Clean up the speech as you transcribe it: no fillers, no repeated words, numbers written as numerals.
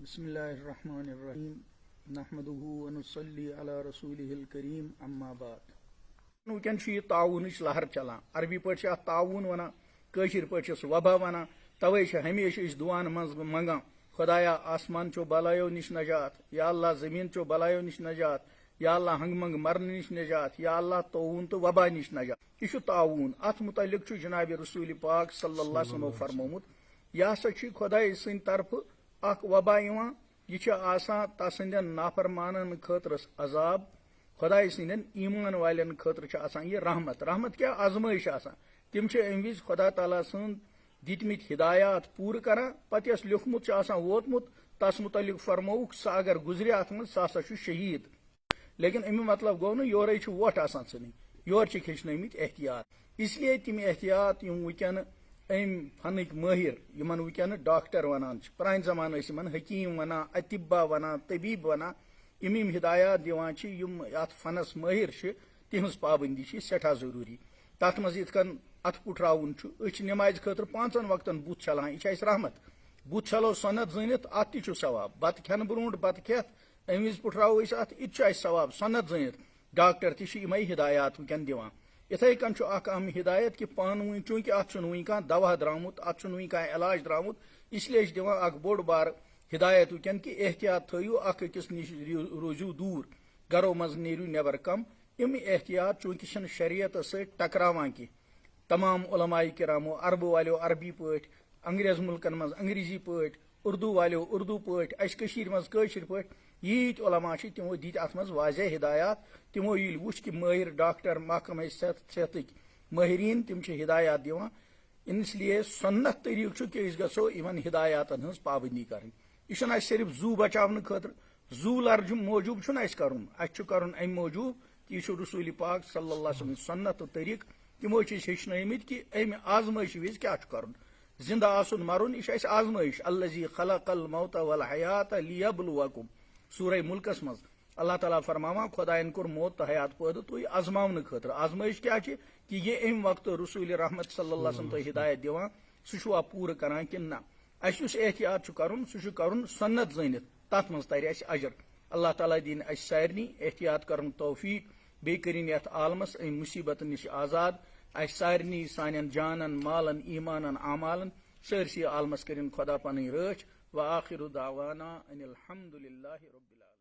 بسم اللہ الرحمن الرحیم نحمده ونصلی علی رسوله الکریم اما بعد ونکن یہ تعاون لہر چلان عربی پہ ات تعاون ونان کاشر پہ وبا ونان توے ہمیشہ اس دعان مز منگان خدایا آسمان چو بلایو نش نجات یا اللہ زمین چو بلایو نش نجات یا اللہ ہنگ منگ مرن نش نجات یا اللہ تعاون تو وبا نش نجات یہ تعاون ات متعلق جناب رسول پاک صلی اللہ علیہ وسلم فرمومت یہ ہسا خدائی سند طرف اخ وبا یہ آسان تسندین نافرمانن خاطر عذاب خدائی سندین ایمان والن خاطر آسان یہ رحمت کیا آزمائش آسان تم ام وز خدا تعالیٰ سند دتمت ہدایات پور کران پتہ یس لیوکھمت آسان ووتمت تس متعلق فرموک سہ اگر گزرے ات من سہ ہسا شہید لیکن امی مطلب گو نا یورے ووٹ آسان ژھنٕنۍ یور ہیٚچھنٲومٕتۍ احتیاط اس لیے تم احتیاط ونکین ام فنک ماہر یمن ونکین ڈاکٹر ونان پرانہِ زمانہٕ ٲسۍ یمن حکیم ونان اطبا ونان طبیب ونان یم ہدایات دِوان یم ات فنس ماہر تہذ پابندی سٹھاہ ضروری تر مز یت کن ات پٹراؤن نماز خاطر 5 وقتن بت چھلان یہ اس رحمت بت چھلو سنت زنت ات تہ ثواب بتہ کھین برونٹ بتہ کھیت ام وز پٹراو ات یہ ثواب سنت زنت ڈاکٹر تہ ہدایات ونکین دِوان اتھے کن اخ اہم ہدایت کہ پان ون چونکہ ات ون کھانا دوا درامت ات ون کھانا علاج درامت اس لیے دِوان اخ بوڑ بار ہدایت ونکین کہ احتیاط تھو اخ أکِس نش روزو دور گرو مز نیرو نیبر کم یم احتیاط چونکہ شریعت ست ٹکراوان کی تمام علماء کرامو عرب والو عربی پٲٹھۍ انگریز ملکن مز انگریزی پٲٹھۍ اردو والو اردو پٲٹھۍ اس کشیر مز کٲشر پٲٹھۍ ییت علماء تمو دِتۍ ات مز واضح ہدایات تمو ییٚلہِ وُچھ کہ مٲہر ڈاکٹر محکمہ صحتٕکۍ مٲہریٖن تم ہدایات دِوان اس لیے سنت طریقہ کہ أسۍ گژھو یمن ہدایاتن ہٕنٛز پابندی کرٕنۍ یہ چھُنہٕ اسہِ صرف زو بچاونہٕ خٲطرٕ زو لرجہِ موجوٗب چھُنہٕ اسہِ کرُن اسہِ چھُ کرُن امہِ موجوٗب کہ یہ چھُ رسول پاک صلی اللہ علیہ وسلم سنت تہٕ طریقہٕ تمو چھِ أسۍ ہیٚچھنٲومٕتۍ کہ امہِ آزمٲیش وز کیاہ چھُ کرُن زندہ آسُن مرُن یہ چھُ اسہِ آزمٲیش الذی خلق الموت والحیات لیبلوکم سورہ ملکس مز اللہ تعالیٰ فرماوان خدائن کور موت تو حیات پٲدٕ تُہۍ آزماونہٕ خٲطرٕ آزمٲیش کیاہ چھِ کہ یہ امہِ وقتہٕ رسول رحمت صلی اللہ علیہ وسلم تۄہہِ ہدایت دِوان سُہ چھُوا پوٗرٕ کران کِنہٕ نہ اسہِ یُس احتیاط چھُ کرُن سُہ چھُ کرُن سنت زٲنِتھ تتھ منٛز ترِ اسہِ اجر اللہ تعالیٰ دِنۍ اسہِ سارنٕے احتیاط کرُن توفیق بیٚیہِ کٔرِنۍ یتھ عالمس امہِ مُصیبتن نِش آزاد اسہِ سارنٕے سانٮ۪ن جانن مالن ایمانن اعمالن سٲرسٕے عالمس کٔرِنۍ خدا پنٕنۍ رٲچھ وآخر دعوانا ان الحمد للہ رب العالمین.